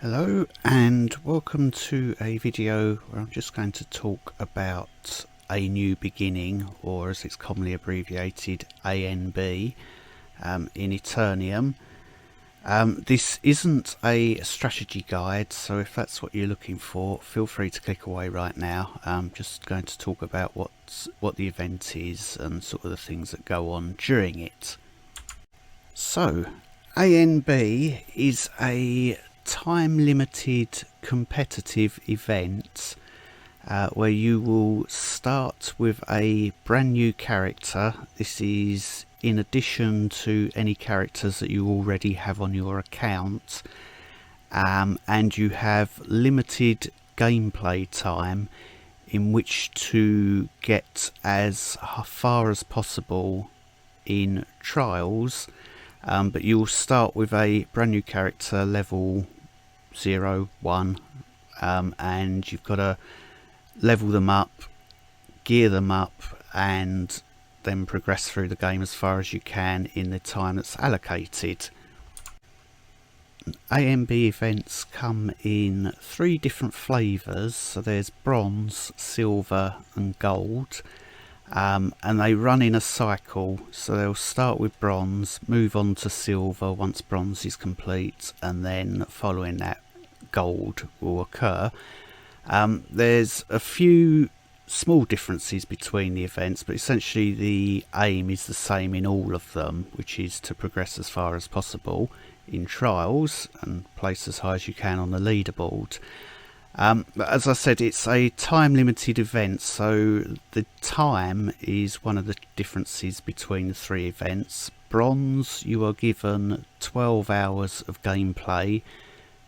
Hello and welcome to a video where I'm just going to talk about a new beginning, or as it's commonly abbreviated, ANB, in Eternium. This isn't a strategy guide, so if that's what you're looking for, feel free to click away right now. I'm just going to talk about what the event is and sort of the things that go on during it. So, ANB is a time-limited competitive event where you will start with a brand new character. This is in addition to any characters that you already have on your account, and you have limited gameplay time in which to get as far as possible in trials. But you will start with a brand new character, level 0, 1, and you've got to level them up, gear them up, and then progress through the game as far as you can in the time that's allocated. ANB events come in 3 different flavours, so there's bronze, silver and gold. And they run in a cycle, so they'll start with bronze, move on to silver once bronze is complete, and then following that gold will occur. There's a few small differences between the events, but essentially the aim is the same in all of them, which is to progress as far as possible in trials and place as high as you can on the leaderboard. But as I said, it's a time limited event, so the time is one of the differences between the 3 events. Bronze, you are given 12 hours of gameplay,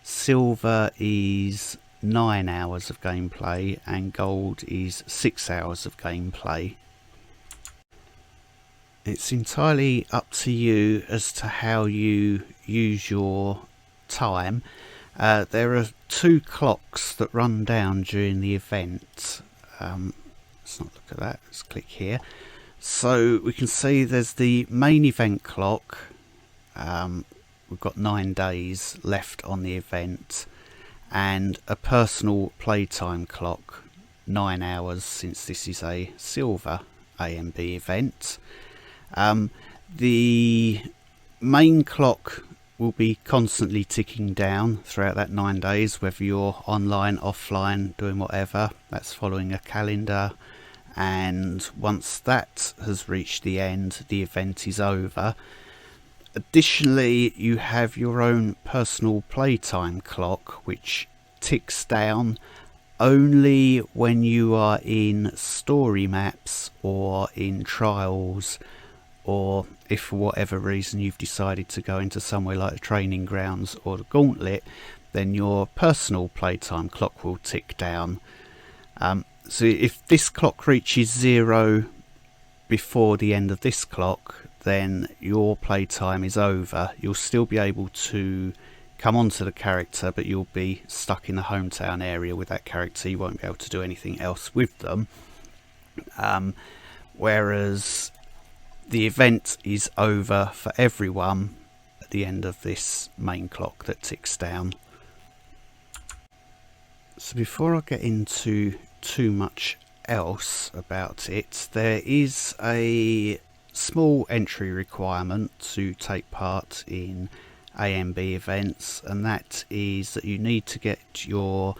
silver is 9 hours of gameplay, and gold is 6 hours of gameplay. It's entirely up to you as to how you use your time. There are 2 clocks that run down during the event. Let's not look at that, let's click here. So we can see there's the main event clock. We've got 9 days left on the event, and a personal playtime clock, 9 hours, since this is a silver ANB event. The main clock will be constantly ticking down throughout that 9 days, whether you're online, offline, doing whatever. That's following a calendar, and once that has reached the end, the event is over. Additionally, you have your own personal playtime clock, which ticks down only when you are in story maps or in trials, or if for whatever reason you've decided to go into somewhere like the training grounds or the Gauntlet, then your personal playtime clock will tick down. So if this clock reaches 0 before the end of this clock, then your playtime is over. You'll still be able to come onto the character, but you'll be stuck in the hometown area with that character. You won't be able to do anything else with them. Whereas the event is over for everyone at the end of this main clock that ticks down. So before I get into too much else about it, there is a small entry requirement to take part in ANB events, and that is that you need to get your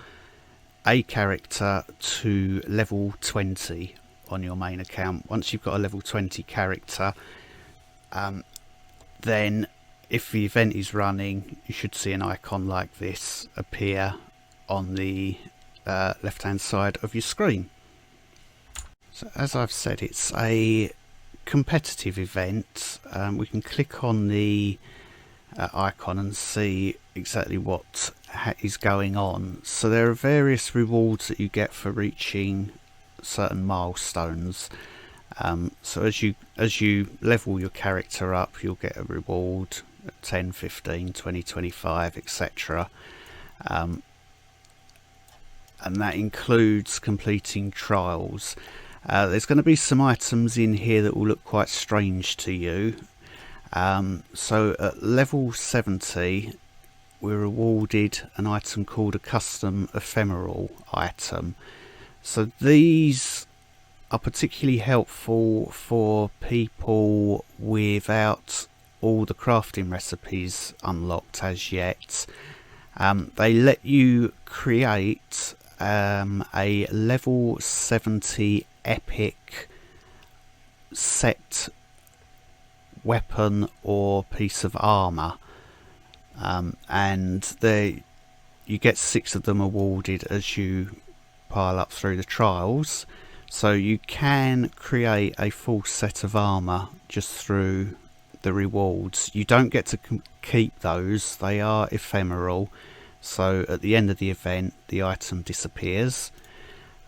A character to level 20 on your main account. Once you've got a level 20 character, then if the event is running, you should see an icon like this appear on the left hand side of your screen. So as I've said, it's a competitive event. We can click on the icon and see exactly what is going on. So there are various rewards that you get for reaching certain milestones. So as you level your character up, you'll get a reward at 10, 15, 20, 25, etc. And that includes completing trials. There's going to be some items in here that will look quite strange to you. So at level 70, we're rewarded an item called a custom ephemeral item. So these are particularly helpful for people without all the crafting recipes unlocked as yet. They let you create a level 70 epic set weapon or piece of armour, and you get 6 of them awarded as you pile up through the trials. So you can create a full set of armour just through the rewards. You don't get to keep those, they are ephemeral, so at the end of the event the item disappears.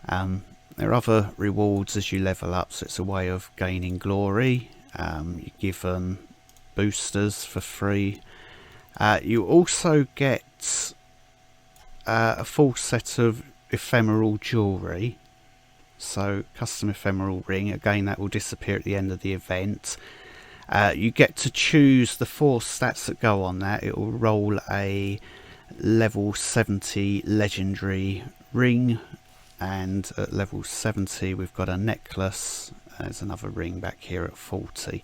There are other rewards as you level up, so it's a way of gaining glory. You're given boosters for free. You also get a full set of ephemeral jewellery. So custom ephemeral ring, again that will disappear at the end of the event. You get to choose the 4 stats that go on that. It will roll a level 70 legendary ring, and at level 70 we've got a necklace. There's another ring back here at 40.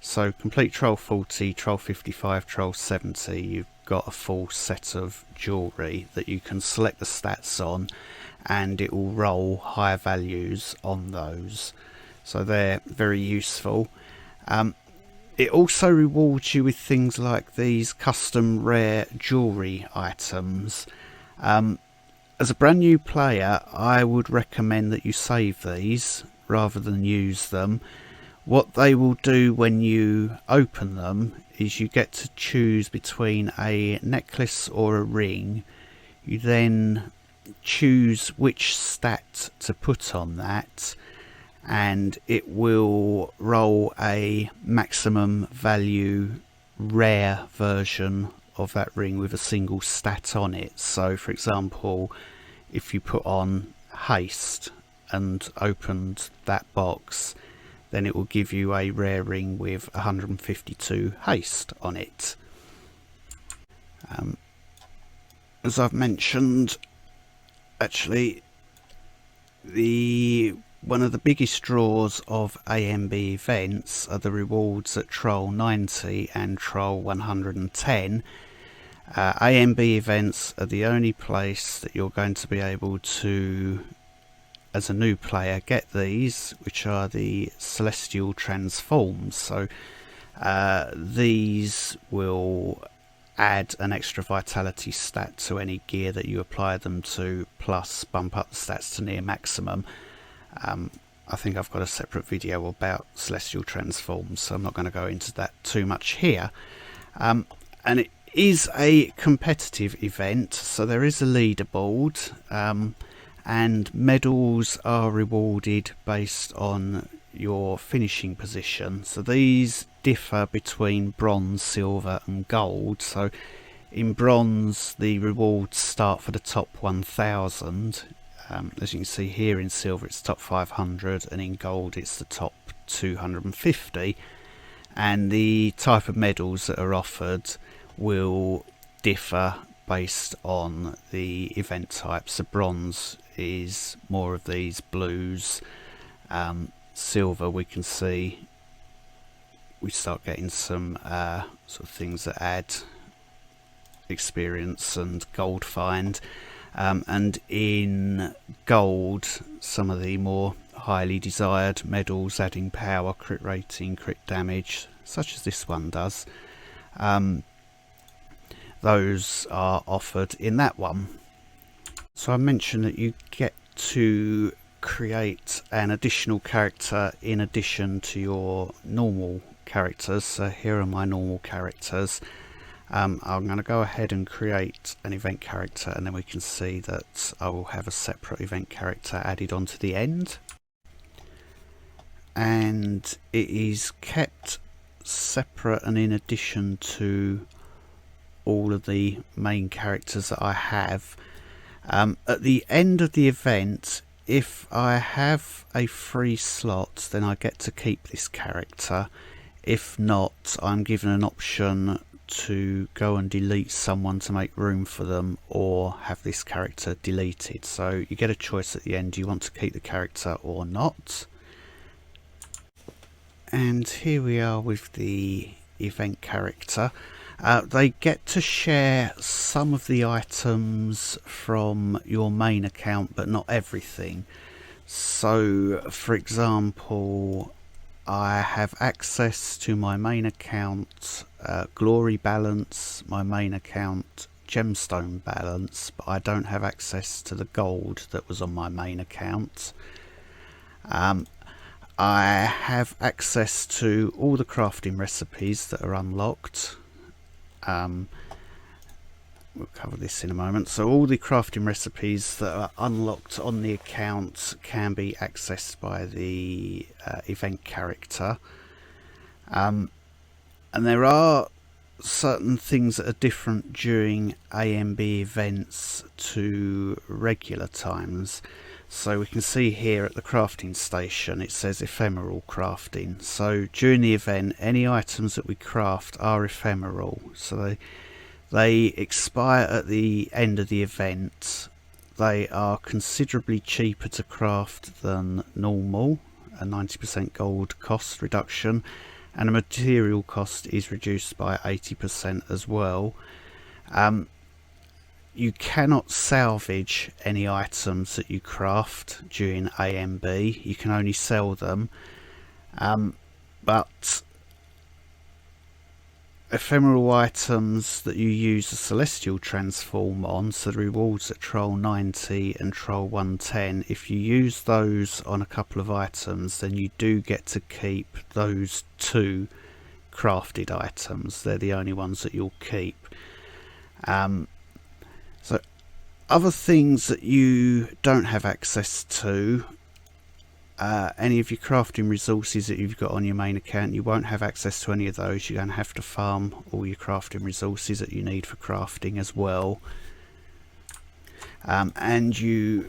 So complete Troll 40, Troll 55, Troll 70, you've got a full set of jewellery that you can select the stats on, and it will roll higher values on those. So they're very useful. It also rewards you with things like these custom rare jewellery items. As a brand new player, I would recommend that you save these rather than use them. What they will do when you open them is you get to choose between a necklace or a ring. You then choose which stat to put on that, and it will roll a maximum value rare version of that ring with a single stat on it. So for example, if you put on haste and opened that box, then it will give you a rare ring with 152 haste on it. As I've mentioned, actually one of the biggest draws of AMB events are the rewards at Troll 90 and Troll 110. AMB events are the only place that you're going to be able to, as a new player, get these, which are the celestial transforms. So these will add an extra vitality stat to any gear that you apply them to, plus bump up the stats to near maximum. I think I've got a separate video about celestial transforms, so I'm not going to go into that too much here. And it is a competitive event, so there is a leaderboard, and medals are rewarded based on your finishing position. So these differ between bronze, silver and gold. So in bronze the rewards start for the top 1000. As you can see here, in silver it's top 500, and in gold it's the top 250. And the type of medals that are offered will differ based on the event type. So bronze is more of these blues. Silver, we can see we start getting some sort of things that add experience and gold find. And in gold, some of the more highly desired medals adding power, crit rating, crit damage, such as this one does, those are offered in that one. So I mentioned that you get to create an additional character in addition to your normal characters. So here are my normal characters. I'm going to go ahead and create an event character, and then we can see that I will have a separate event character added onto the end, and it is kept separate and in addition to all of the main characters that I have. At the end of the event, if I have a free slot, then I get to keep this character. If not, I'm given an option to go and delete someone to make room for them, or have this character deleted. So you get a choice at the end, do you want to keep the character or not. And here we are with the event character. They get to share some of the items from your main account, but not everything. So for example, I have access to my main account glory balance, my main account gemstone balance, but I don't have access to the gold that was on my main account. I have access to all the crafting recipes that are unlocked. We'll cover this in a moment. So all the crafting recipes that are unlocked on the account can be accessed by the event character. And there are certain things that are different during AMB events to regular times. So we can see here at the crafting station it says ephemeral crafting. So during the event, any items that we craft are ephemeral. So they expire at the end of the event. They are considerably cheaper to craft than normal, a 90% gold cost reduction, and the material cost is reduced by 80% as well. You cannot salvage any items that you craft during AMB. You can only sell them. But ephemeral items that you use a celestial transform on, so the rewards at Troll 90 and Troll 110, if you use those on a couple of items, then you do get to keep those two crafted items. They're the only ones that you'll keep. So other things that you don't have access to, any of your crafting resources that you've got on your main account, you won't have access to any of those. You're going to have to farm all your crafting resources that you need for crafting as well. And you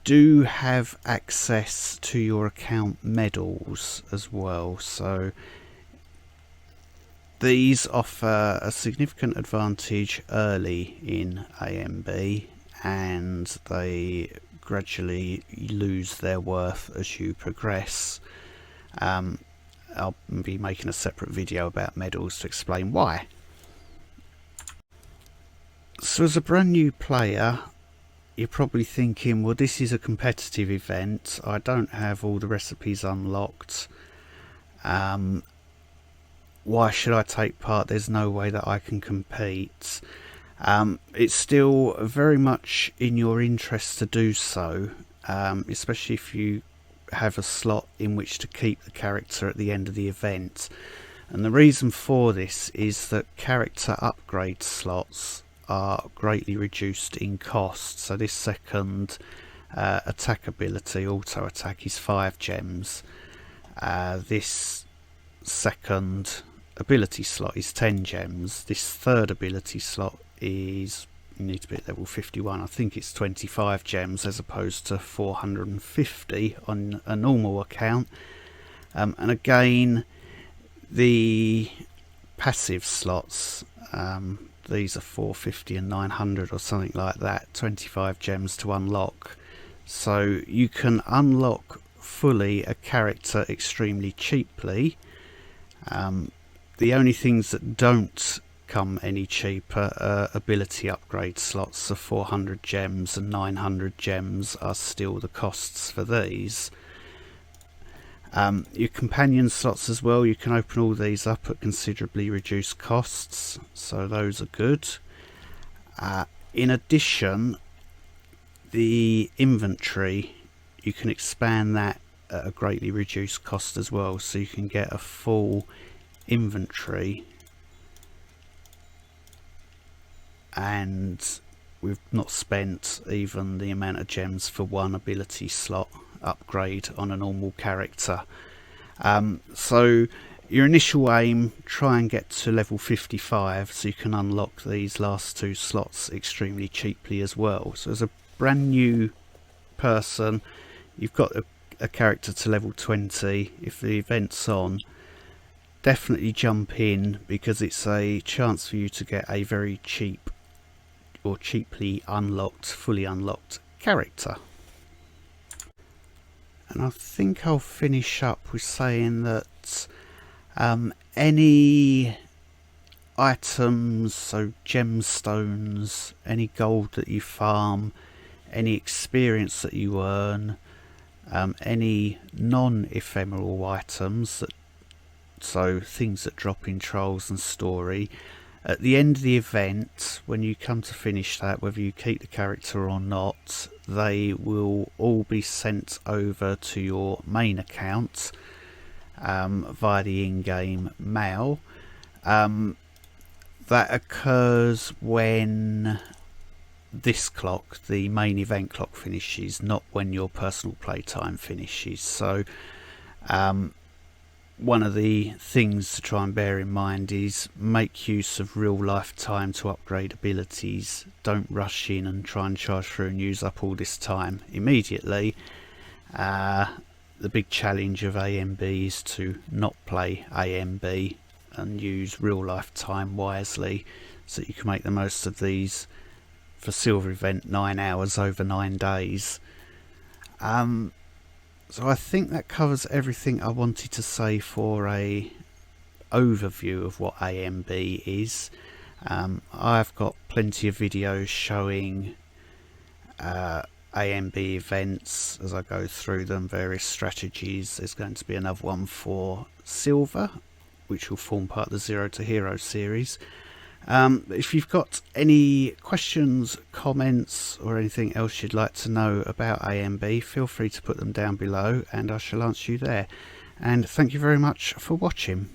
do have access to your account medals as well. So these offer a significant advantage early in AMB, and they gradually lose their worth as you progress. I'll be making a separate video about medals to explain why. So as a brand new player, you're probably thinking, well, this is a competitive event, I don't have all the recipes unlocked, why should I take part? There's no way that I can compete. It's still very much in your interest to do so, especially if you have a slot in which to keep the character at the end of the event. And the reason for this is that character upgrade slots are greatly reduced in cost. So this second attack ability, auto attack, is 5 gems. This second ability slot is 10 gems. This third ability slot is, you need to be at level 51, I think it's 25 gems as opposed to 450 on a normal account. And again, the passive slots, these are 450 and 900 or something like that, 25 gems to unlock. So you can unlock fully a character extremely cheaply. The only things that don't come any cheaper are ability upgrade slots. So 400 gems and 900 gems are still the costs for these. Your companion slots as well, you can open all these up at considerably reduced costs, so those are good. In addition, the inventory, you can expand that at a greatly reduced cost as well, so you can get a full inventory, and we've not spent even the amount of gems for one ability slot upgrade on a normal character. So your initial aim, try and get to level 55 so you can unlock these last two slots extremely cheaply as well. So as a brand new person, you've got a character to level 20. If the event's on, definitely jump in, because it's a chance for you to get a very cheap or cheaply unlocked, fully unlocked character. And I think I'll finish up with saying that any items, so gemstones, any gold that you farm, any experience that you earn, any non-ephemeral items, so things that drop in trials and story, at the end of the event, when you come to finish that, whether you keep the character or not, they will all be sent over to your main account via the in-game mail. That occurs when this clock, the main event clock, finishes, not when your personal playtime finishes. So one of the things to try and bear in mind is make use of real life time to upgrade abilities. Don't rush in and try and charge through and use up all this time immediately. The big challenge of AMB is to not play AMB and use real life time wisely, so that you can make the most of these, for silver event, 9 hours over 9 days. So I think that covers everything I wanted to say for a overview of what AMB is. I've got plenty of videos showing AMB events as I go through them, various strategies. There's going to be another one for silver, which will form part of the Zero to Hero series. If you've got any questions, comments or anything else you'd like to know about AMB, feel free to put them down below and I shall answer you there. And thank you very much for watching.